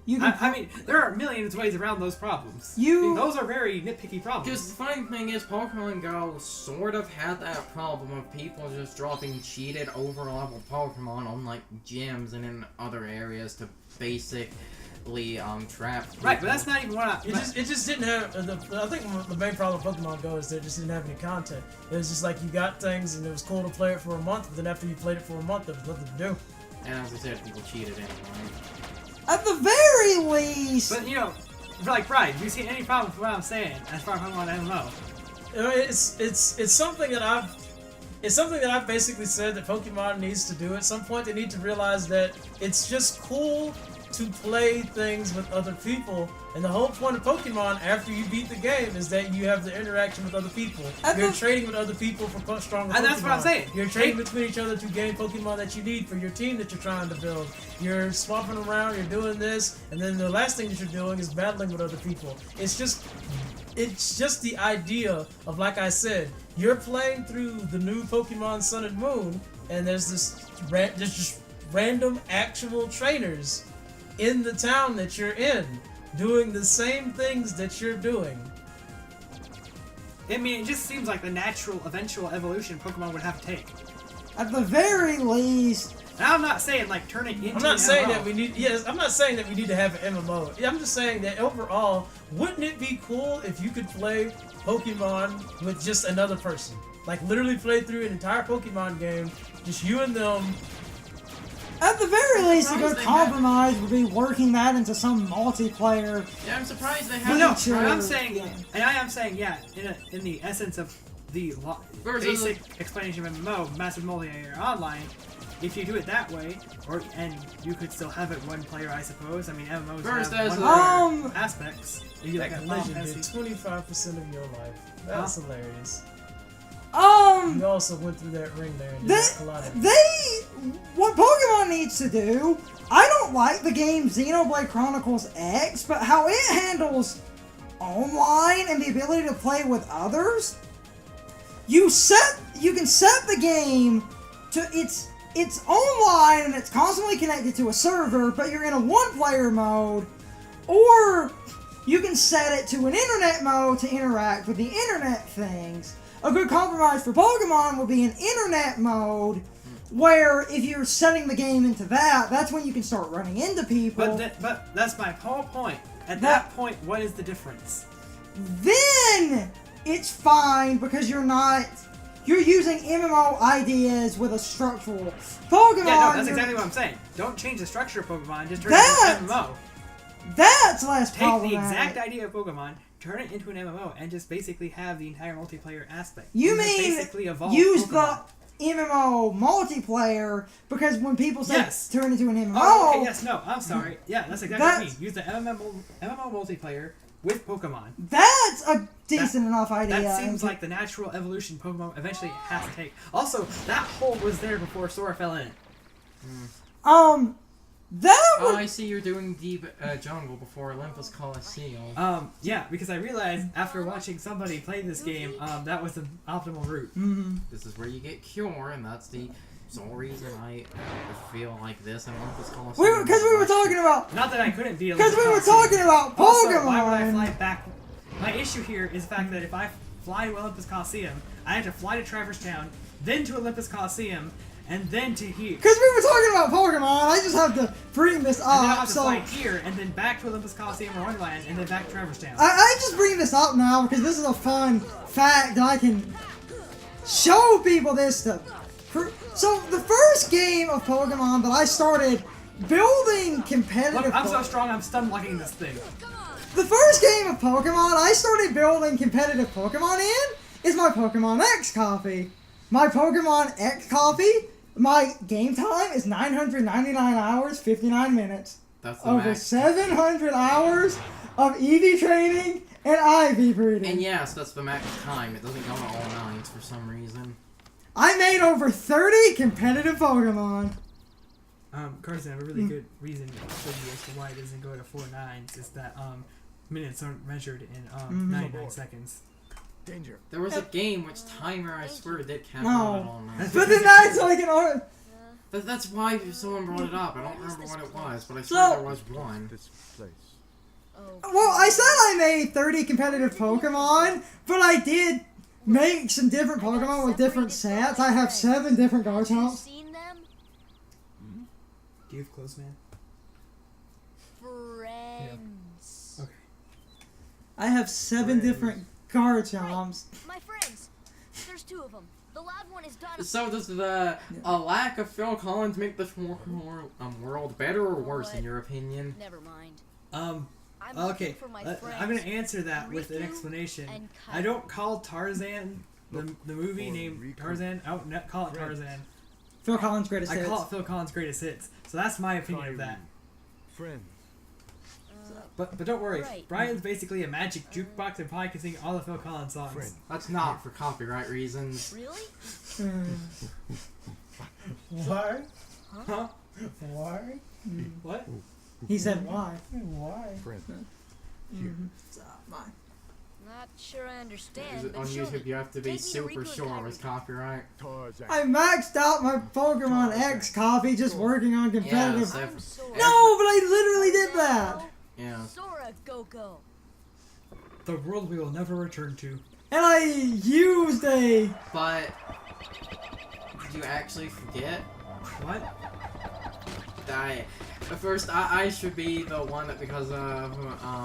I mean, there are millions of ways around those problems. Those are very nitpicky problems. Because the funny thing is, Pokemon Go sort of had that problem of people just dropping cheated over-level Pokemon on, like, gyms and in other areas to basically, trap people. Right, but that's not even what I... It just didn't have... I think the main problem with Pokemon Go is that it just didn't have any content. It was just like you got things and it was cool to play it for a month, but then after you played it for a month, there was nothing to do. And as I said, people cheated anyway. At the very least... But, you know, like, Brian, do you see any problem with what I'm saying as far as Pokemon MMO? It's something that I've basically said that Pokemon needs to do. At some point, they need to realize that it's just cool to play things with other people, and the whole point of Pokemon after you beat the game is that you have the interaction with other people. You're trading with other people for stronger Pokemon. And that's what I'm saying. You're trading between each other to gain Pokemon that you need for your team that you're trying to build. You're swapping around, you're doing this, and then the last thing that you're doing is battling with other people. It's just the idea of, like I said, you're playing through the new Pokemon Sun and Moon, and there's just random actual trainers in the town that you're in, doing the same things that you're doing. I mean, it just seems like the natural, eventual evolution Pokemon would have to take. At the very least... And I'm not saying, like, turn it into I'm not an saying MMO. that we need... Yes, I'm not saying that we need to have an MMO. I'm just saying that overall, wouldn't it be cool if you could play Pokemon with just another person? Like, literally play through an entire Pokemon game, just you and them. At the very least, a good compromise would be working that into some multiplayer. Yeah, I'm surprised they Well, haven't. no, I'm saying, and I am saying, yeah, in the essence of the basic explanation of MMO, massive multiplayer online, if you do it that way, and you could still have it one player, I suppose. I mean, MMOs have one player aspects. If you like a Legend did 25% of your life. That's hilarious. You also went through that ring there and what Pokemon needs to do, I don't like the game Xenoblade Chronicles X, but how it handles online and the ability to play with others, you can set the game to it's online and it's constantly connected to a server, but you're in a one-player mode, or you can set it to an internet mode to interact with the internet things. A good compromise for Pokemon would be an internet mode, where if you're setting the game into that, that's when you can start running into people. But that's my whole point. At that point, what is the difference? Then it's fine because you're using MMO ideas with a structural Pokemon. Yeah, no, that's exactly what I'm saying. Don't change the structure of Pokemon, just turn it into an MMO. That's less problematic. Take the exact idea of Pokemon, turn it into an MMO, and just basically have the entire multiplayer aspect. You mean basically evolve use Pokemon. the MMO multiplayer, because when people say turn into an MMO... Oh, okay, yes, no, I'm sorry. Yeah, that's exactly what I mean. Use the MMO multiplayer with Pokemon. That's a decent enough idea. That seems like the natural evolution Pokemon eventually has to take. Also, that hole was there before Sora fell in it. I see you're doing Deep Jungle before Olympus Coliseum. Yeah, because I realized after watching somebody play this game, that was the optimal route. This is where you get Cure, and that's the sole reason I feel like this and Olympus Coliseum. Because we were talking about... Not that I couldn't be Because we were talking about Pokemon! Also, why would I fly back? My issue here is the fact that if I fly to Olympus Coliseum, I have to fly to Traverse Town, then to Olympus Coliseum, and then to here. Because we were talking about Pokemon, I just have to bring this up. And then I have to fly here, and then back to Olympus Coliseum or Wonderland, and then back to Traverse Town. I just bring this up now because this is a fun fact that I can show people this stuff. So, the first game of Pokemon that I started building competitive... Look, I'm so strong, I'm stun blocking this thing. The first game of Pokemon I started building competitive Pokemon in is my Pokemon X copy. My Pokemon X copy, my game time is 999 hours, 59 minutes. That's the over max. 700 hours of EV training and IV breeding. And yes, that's the max time. It doesn't go to all nines for some reason. I made over 30 competitive Pokemon. Carson, I have a really good reason for you as to why it doesn't go to 4 nines. Is that minutes aren't measured in 99 seconds. Danger. There was a game which timer, I swear, did count No. on all nines. But then that's like an art. That's why someone brought it up. I don't remember what it was, but I So- swear there was one. This place. Well, I said I made 30 competitive Pokemon, but I did make some different Pokemon with different sets. I have 7 different Garchomps. Seen them? Do you have clothes, man? Friends. Okay. I have 7 different Garchomps. My friends. There's 2 of them. The loud one is Donna. So does the a lack of Phil Collins make this world better or worse in your opinion? Never mind. Um, I'm okay, looking for my friends. I'm gonna answer that with an Riku explanation. and I don't call Tarzan the movie named Tarzan. I don't call it Tarzan. Phil Collins' greatest I hits. call it Phil Collins' greatest hits. So that's my opinion of that. Friend. But don't worry, Right. Brian's basically a magic jukebox and probably can sing all the Phil Collins songs. Friend. That's not for copyright reasons. Really? Why? Huh? Why? What? He said why. Why? Friend. Not sure I understand. Is it but on show YouTube? me. You have to be Take me to super Riku and sure Kyrie. with copyright. Tarzan. I maxed out my Pokemon X copy just working on competitive. Yes, I'm Sora. No, but I literally did that. Yeah. Sora, go. The world we will never return to. And I used a... But did you actually forget? What? At first, I should be the one that because of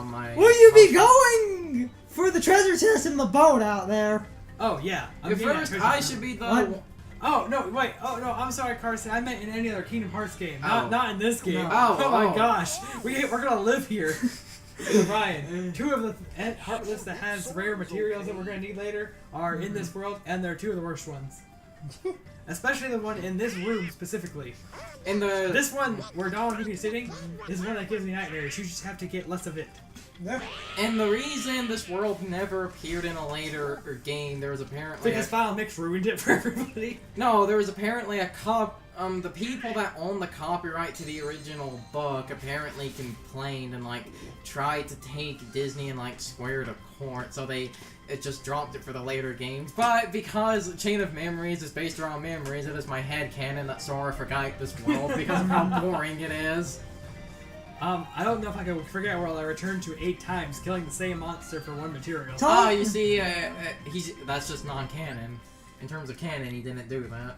my. Will you be going for the treasure chest in the boat out there? Oh yeah. I'm At getting that first, treasure I hunt. should be the. What? Oh no! Wait! Oh no! I'm sorry, Carson. I meant in any other Kingdom Hearts game, Oh. not in this game. No. Oh, my oh. gosh! We're gonna live here. So Ryan, 2 of the Heartless that has rare materials that we're gonna need later are in this world, and they're 2 of the worst ones. Especially the one in this room specifically. In the. This one where Donald is sitting is one that gives me nightmares. You just have to get less of it. And the reason this world never appeared in a later game, there was apparently. Because Final Mix ruined it for everybody. No, there was apparently the people that own the copyright to the original book apparently complained and tried to take Disney and Square to court, so it just dropped it for the later games. But because Chain of Memories is based around memories, it is my headcanon that Sora forgot this world because of how boring it is. I don't know if I can forget a world I returned to 8 times, killing the same monster for 1 material. Ah, you see, that's just non-canon. In terms of canon, he didn't do that.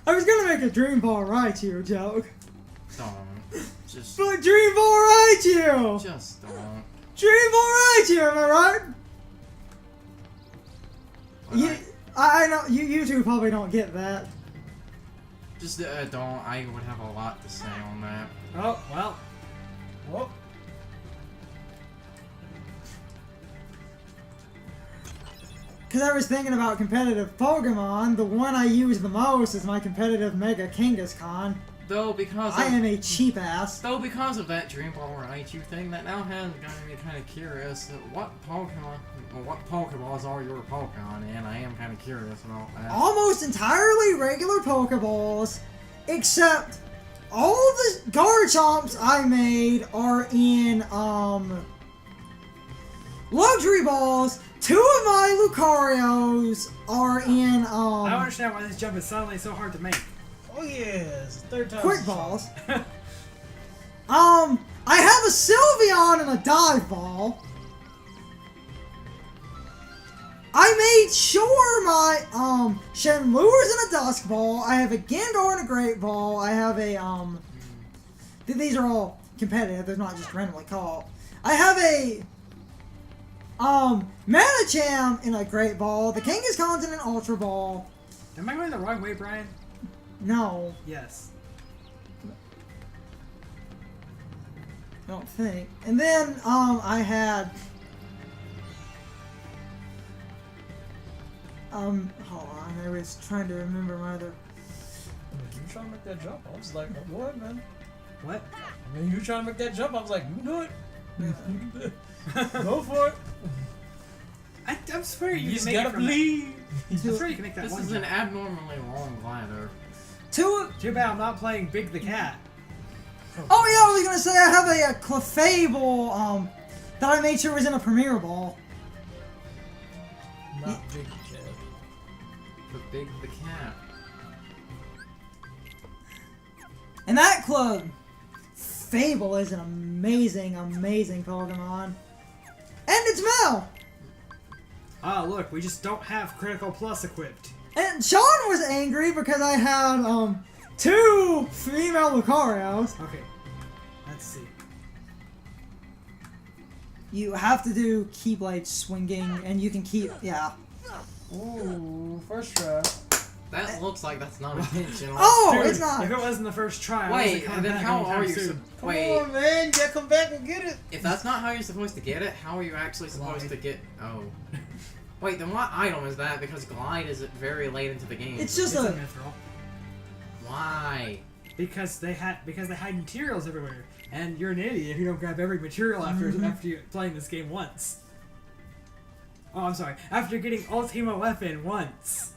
I was gonna make a Dream Ball Raichu joke. Don't. Just. But Dream Ball Raichu! Just don't. Dream Ball Raichu, am I right? Alright. I know, you two probably don't get that. Just don't. I would have a lot to say on that. Oh, well. Well, Because I was thinking about competitive Pokemon, the one I use the most is my competitive Mega Kangaskhan. Though because I of, am a cheap ass. though because of that Dream Ball Raichu thing, that now has gotten me kind of curious. What Pokeballs are your Pokemon? And I am kind of curious about that. Almost entirely regular Pokeballs, except all the Garchomps I made are in, Luxury Balls. 2 of my Lucarios are in, I don't understand why this jump is suddenly so hard to make. oh yeah, it's the 3rd time. Quick Balls. I have a Sylveon and a Dive Ball. I made sure my, Shenmuer's in a Dusk Ball. I have a Gengar and a Great Ball. I have a, these are all competitive. They're not just randomly caught. I have a, Manicham in a Great Ball. The Kangaskhan's in an Ultra Ball. Am I going the wrong way, Brian? No, Yes. I don't think. And then, I had, hold on, I was trying to remember my other, You were trying to make that jump. I was like, go ahead, man. What? I mean, you were trying to make that jump. I was like, you do it. You can do it. Go for it. I'm swearing You you just can make gotta it from believe. I swear you can make that This one is an jump. abnormally long ladder. two, Too bad I'm not playing Big the Cat. oh yeah, I was gonna say I have a Clefable, that I made sure was in a Premier Ball. Not big cat. big the cat. And that club, Fable is an amazing, amazing Pokemon. And it's Mel! Ah, look, we just don't have Critical Plus equipped. And Sean was angry because I had, 2 female Lucarios. Okay, let's see. You have to do Keyblade swinging, and you can keep, yeah. Ooh, first try. That looks like that's not intentional. Oh, Dude, it's not. if it wasn't the first try, I Wait, wasn't coming and then back how anytime are you? soon. Wait, Come on, man, you gotta come back and get it. if that's not how you're supposed to get it, how are you actually supposed to get? Oh. Wait, then what item is that? Because Glide is very late into the game. It's just It's a a. mithril. Why? Because they had materials everywhere, and you're an idiot if you don't grab every material after you playing this game once. Oh, I'm sorry. After getting Ultima Weapon once.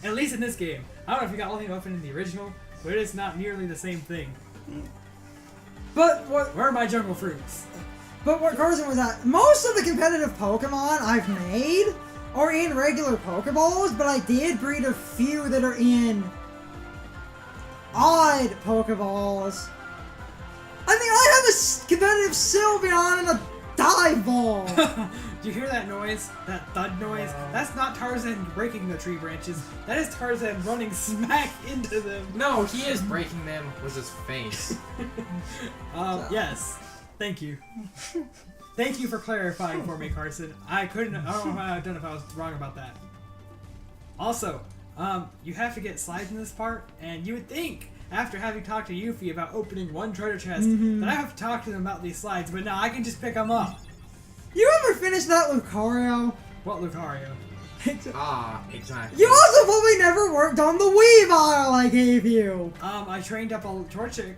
At least in this game. I don't know if you got Ultima Weapon in the original, but it's not nearly the same thing. But what? Where are my jungle fruits? But what Carson was at, most of the competitive Pokemon I've made are in regular Pokeballs, but I did breed a few that are in odd Pokeballs. I mean, I have a competitive Sylveon and a dive ball. Do you hear that noise? That thud noise? That's not Tarzan breaking the tree branches. That is Tarzan running smack into them. No, he is breaking them with his face. Yes. Thank you. Thank you for clarifying for me, Carson. I don't know how I've done if I was wrong about that. Also, you have to get slides in this part, and you would think, after having talked to Yuffie about opening one treasure chest, that I have to talk to them about these slides, but no, I can just pick them up. You ever finished that Lucario? What Lucario? Ah, exactly. You also probably never worked on the Weavile I gave you. I trained up a Torchic.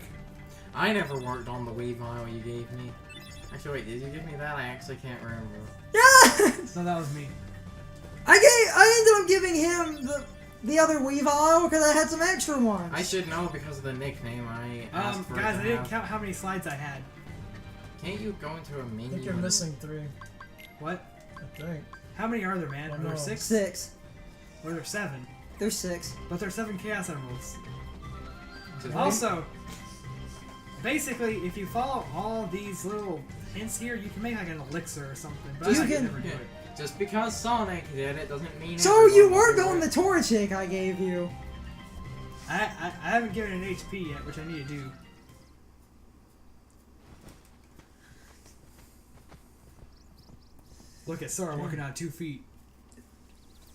I never worked on the Weavile you gave me. Actually, wait, did you give me that? I actually can't remember. Yes! No, that was me. I ended up giving him the other Weavile because I had some extra ones. I should know because of the nickname I asked for. Guys, it I to didn't have. count how many slides I had. Can't you go into a menu? I think you're and- missing 3. What? I think. How many are there, man? I Are there know. 6? 6. Or are there 7? There's 6. But there's 7 Chaos Emeralds. Just- Also, basically, if you follow all these little hints here, you can make like an elixir or something. But You I could can- never do Yeah. it. Just because Sonic did it doesn't mean. So everyone you will worked do on the it. Torchic I gave you. I haven't given it an HP yet, which I need to do. Look at Sora walking on 2 feet.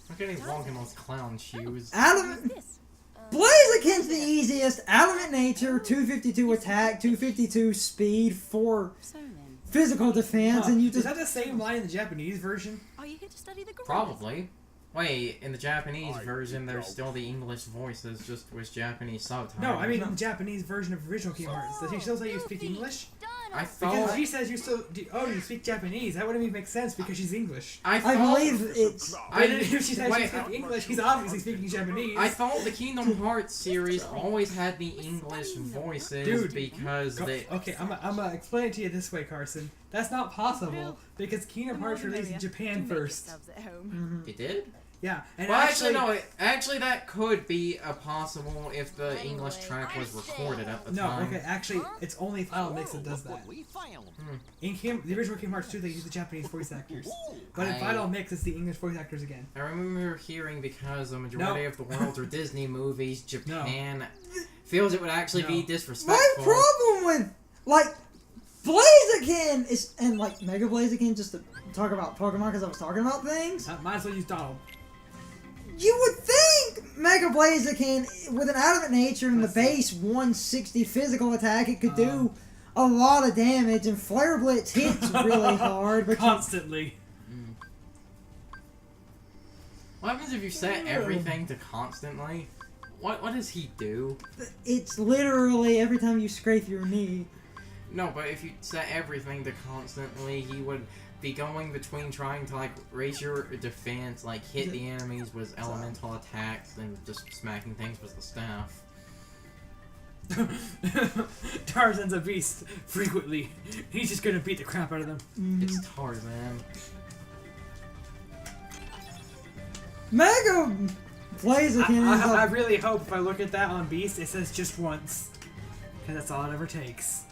Look at him walking those clown shoes. Adamant. This. Blaziken's the easiest. Adamant nature, 252 attack, 252 speed, 4 So then, physical defense, and you Is just. that the same line in the Japanese version? are you here to study the gorillas? Probably. Wait, in the Japanese version, there's still the English voices, just with Japanese subtitles. No, I mean in the Japanese version of original Kingdom Hearts. Does he still say you speak English? Done. I Because thought. she says you still. You speak Japanese. That wouldn't even make sense because she's English. I I thought. believe it's. But if she says wait, she speaks English, he's obviously speaking Japanese. I thought the Kingdom Hearts series always had the English voices Dude, because they. Okay, I'm gonna explain it to you this way, Carson. That's not possible because Kingdom Hearts released in Japan first. It did? Yeah, and Well, actually, no. Actually, that could be a possible if the English track was recorded at the No, time. okay, actually, it's only Final Mix that does that. In the original Kingdom Hearts 2, they use the Japanese voice actors. But in I- Final Mix, it's the English voice actors again. I remember hearing because the majority of the world's are Disney movies, Japan feels it would actually be No. disrespectful. My problem with. Like. Blaziken is. And, like, Mega Blaziken, just to talk about Pokemon because I was talking about things. Might as well use Donald. You would think Mega Blaziken, with an adamant nature and the base 160 physical attack, it could do a lot of damage, and Flare Blitz hits really hard, but Constantly. What happens if you set everything to constantly? What does he do? it's literally every time you scrape your knee. No, but if you set everything to constantly, he would be going between trying to like raise your defense, like hit the enemies with elemental attacks, and just smacking things with the staff. Tarzan's a beast, frequently. He's just gonna beat the crap out of them. It's Tarzan. Mega Blaziken is I a... really hope if I look at that on Beast, it says just once. Because that's all it ever takes.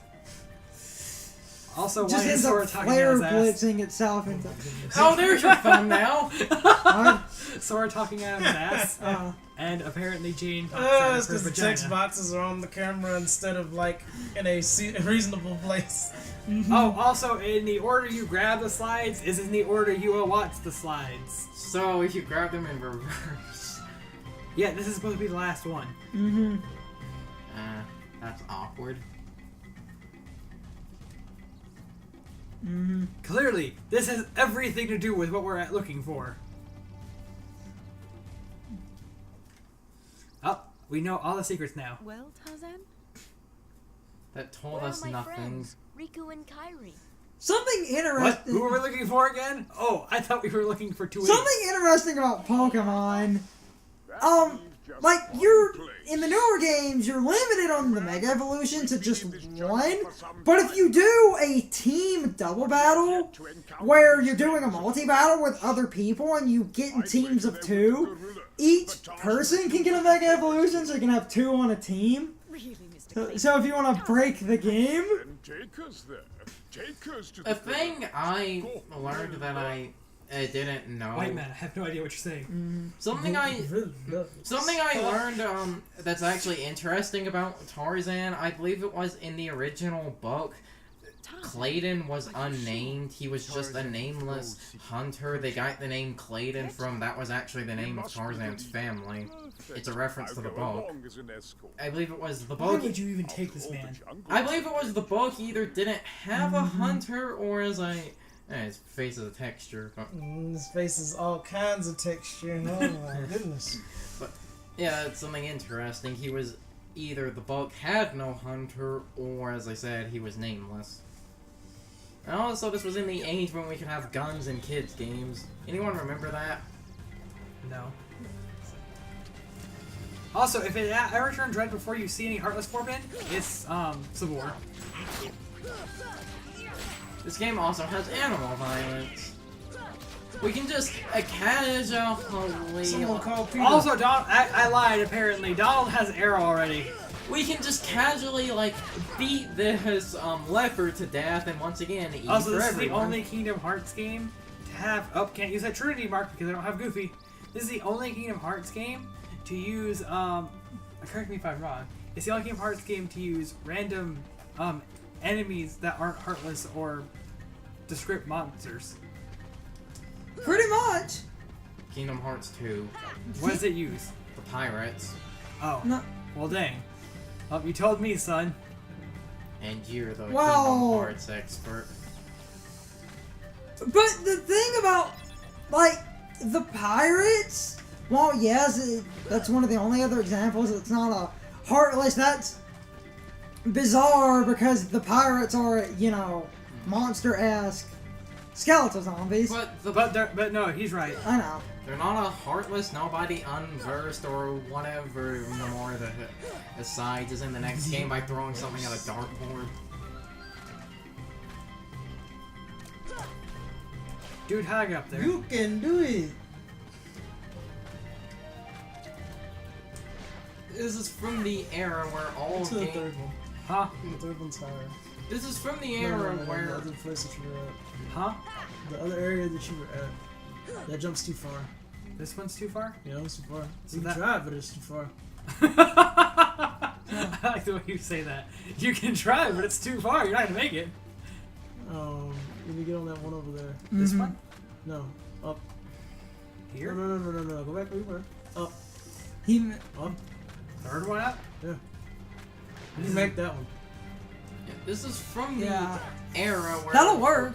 Also, just why is ends Sora up talking flare out his ass? blitzing itself into... Oh, there's your thumbnail. Sora talking out of his ass. And apparently Jane talks out It's of her because the vagina. text boxes are on the camera instead of like in a reasonable place. Oh, also, in the order you grab the slides is in the order you will watch the slides. So if you grab them in reverse. Yeah, this is supposed to be the last one. Mm-hmm. That's awkward. Mm-hmm. Clearly, this has everything to do with what we're looking for. Oh, we know all the secrets now. Well, Tarzan? That told Where us are my nothing. friends, Riku and Kairi? Something What? interesting... Who were we looking for again? Oh, I thought we were looking for two. Something interesting about Pokemon... Like, you're... In the newer games, you're limited on the Mega Evolution to just one. But if you do a team double battle, where you're doing a multi-battle with other people and you get in teams of 2, each person can get a Mega Evolution, so you can have 2 on a team. Really, Mr. So if you want to break the game... A thing I learned that I didn't know. Wait, man, I have no idea what you're saying. Something I learned that's actually interesting about Tarzan, I believe it was in the original book, Clayton was unnamed. He was just a nameless hunter. They got the name Clayton from, that was actually the name of Tarzan's family. It's a reference to the book. I believe it was the Why book. would you even take this man? I believe it was the book either didn't have a hunter or as his face is a texture. But His face is all kinds of texture. Oh my goodness. yeah, it's something interesting. He was either the book had no hunter or, as I said, he was nameless. And also, this was in the age when we could have guns in kids' games. Anyone remember that? No. Also, if it ever turns red before you see any Heartless Forbin, it's Sabor. This game also has animal violence. We can just casually... Someone called Peter. Also, I lied. Apparently, Donald has arrow already. We can just casually, like, beat this leopard to death and once again eat Also, for this everyone. is the only Kingdom Hearts game to have... Oh, can't use that Trinity mark because I don't have Goofy. This is the only Kingdom Hearts game to use... correct me if I'm wrong. It's the only Kingdom Hearts game to use random enemies that aren't Heartless or Descript monsters. Pretty much. Kingdom Hearts 2. What does it use? The pirates. Oh. No. Well, dang. Oh, you told me, son. And you're the Well- Kingdom Hearts expert. But the thing about, like, the pirates, well, yes, that's one of the only other examples it's not a Heartless. That's bizarre because the pirates are, you know, monster-esque skeletal zombies. But no, he's right. I know. They're not a heartless, nobody unversed or whatever no more that decides is in the next game by throwing something at a dartboard. Dude, how I get up there? You can do it. This is from the era where all To the games... third one. Huh? The third one's higher. This is from the No, era the where... other place that you were at. Huh? The other area that you were at. That jumps too far. This one's too far? Yeah, it's too far. So You that- can try, but it's too far. I like the way you say that. You can try, but it's too far. You're not gonna make it. Let me get on that one over there. This Mhm. one? No. Up. Here? No. Go back where you were. Up. He, Up. Third one up? Yeah. You make that one. Yeah, this is from the Yeah. era where... that'll work.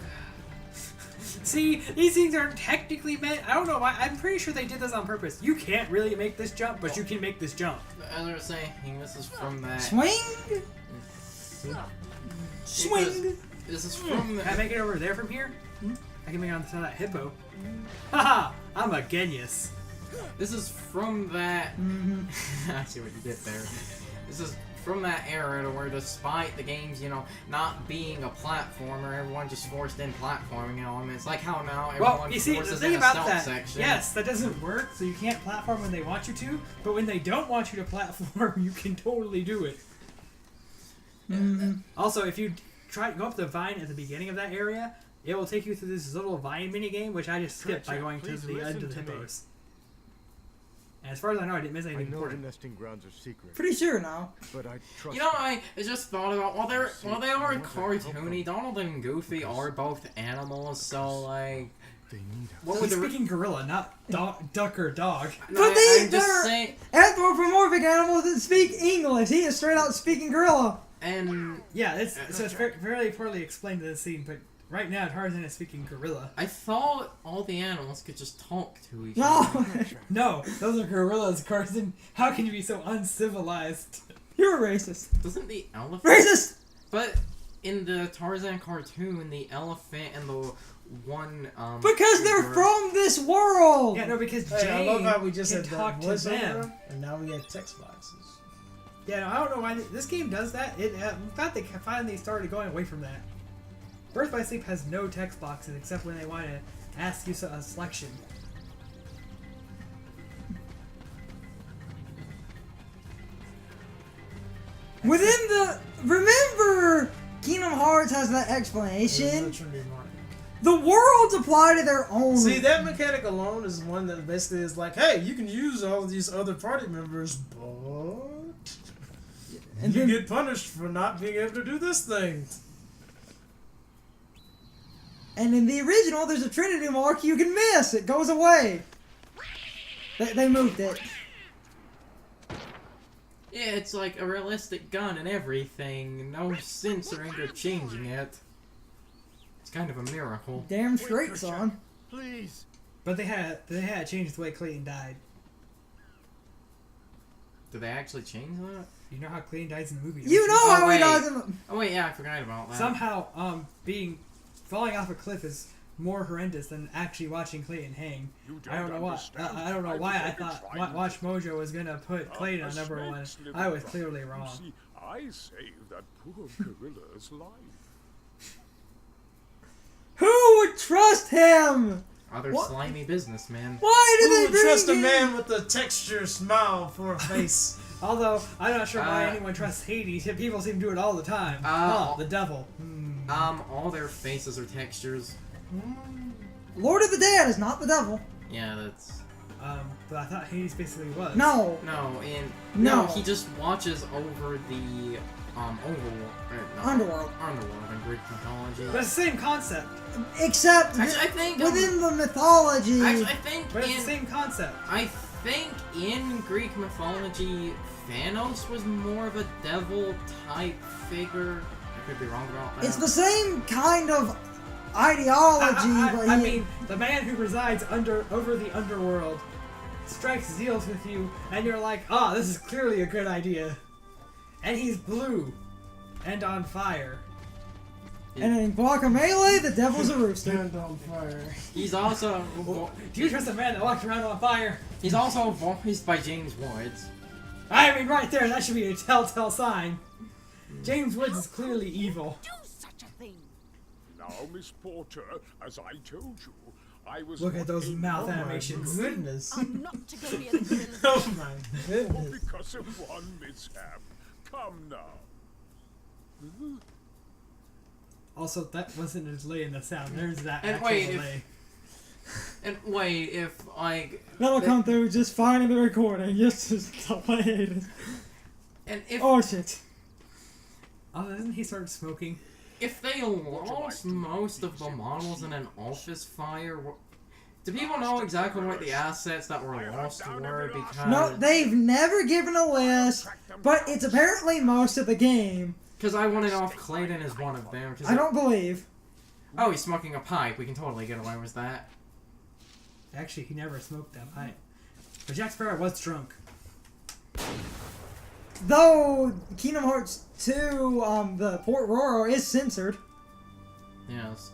See, these things aren't technically meant. I don't know why. I'm pretty sure they did this on purpose. You can't really make this jump, but you can make this jump. As I was saying, this is from that... Swing! Swing! This is from Can I make it over there from here? I can make it on the side of that hippo. Haha! I'm a genius. This is from that... Mhm. I see what you did there. This is from that era to where despite the games, you know, not being a platformer, everyone just forced in platforming elements. Like how now everyone Well, you see, the forces thing in a about stealth that, section. yes, that doesn't work, so you can't platform when they want you to, but when they don't want you to platform, you can totally do it. Also, if you go up the vine at the beginning of that area, it will take you through this little vine minigame, which I just skipped by going to the end of the hippos. And as far as I know, I didn't miss anything I know important. the nesting grounds are secret, Pretty sure now. but I trust You know, I just thought about while they are cartoony, from. Donald and Goofy are both animals, so like, They need us. what would He's the speaking gorilla, not duck or dog. No, But I'm just they're saying, anthropomorphic animals that speak English. He is straight out speaking gorilla. and Yeah, it's very poorly explained in the scene, but right now Tarzan is speaking gorilla. I thought all the animals could just talk to each No. other. No, those are gorillas, Carson. How can you be so uncivilized? You're a racist. Doesn't the elephant? Racist! But in the Tarzan cartoon, the elephant and the one Because they're bird- from this world! Yeah, no, because Hey, I love Jane how we just can had talk that to voiceover, them. and now we have text boxes. Yeah, no, I don't know why this game does that. In fact, they finally started going away from that. Birth by Sleep has no text boxes except when they want to ask you a selection. Within the... Remember, Kingdom Hearts has that There's explanation. no Trinity Mark. The worlds apply to their own... See, that mechanic alone is one that basically is like, hey, you can use all these other party members, but And you then- get punished for not being able to do this thing. And in the original, there's a Trinity mark you can miss. It goes away. They moved it. Yeah, it's like a realistic gun and everything. No censoring or changing it. It's kind of a miracle. Damn straight, son. Please. But they had to change the way Clayton died. Did they actually change that? You know how Clayton dies in the movie? don't You know Oh, how he wait. does in Oh wait, yeah, I forgot about that. Somehow, falling off a cliff is more horrendous than actually watching Clayton hang. You I don't know why. I don't know why I thought Watch Mojo was gonna put Clayton on number one. I was clearly wrong. See, I saved that poor gorilla's life. Who would trust him? Other What? slimy businessmen. Why Who did they would bring trust a him? man with a texture smile for a face? Although I'm not sure why Uh, anyone trusts Hades. People seem to do it all the time. The devil. All their faces are textures. Lord of the Dead is not the devil. Yeah, that's... But I thought Hades basically was. No. No, No. he just watches over the, Underworld. Underworld in Greek mythology. But it's the same concept. Except Actually, I think... within the mythology. Actually, I think But it's in... the same concept. I think in Greek mythology, Thanos was more of a devil-type figure. I could be wrong about that. It's the same kind of ideology, but I he- mean, the man who resides over the underworld strikes deals with you, and you're like, ah, this is clearly a good idea. And he's blue and on fire. and in Guacamelee, the devil's a rooster. Stand on fire. He's also... Do you trust a man that walks around on fire? He's also voiced by James Woods. I mean, right there, that should be a telltale sign. James Woods is clearly evil. Do such a thing. Now, Miss Porter, as I told you, I was Look at those not mouth able animations. Goodness. I'm not to go near the gorillas. Oh my to goodness. because of one mishap. Come now. Also, that wasn't a delay in the sound. There's that And actual wait, delay. And wait, if, like... That'll come through just fine in the recording. Just the way it is. And if... Oh shit. Oh, doesn't he start smoking? If they lost most of the models in an office fire, do people know exactly what the assets that were lost were? Because No, they've never given a list, but it's apparently most of the game. I want to know if Clayton is one of them. I don't believe. Oh, he's smoking a pipe. We can totally get away with that. Actually, he never smoked that pipe. But Jack Sparrow was drunk. Though Kingdom Hearts 2, the Port Royal is censored. Yes.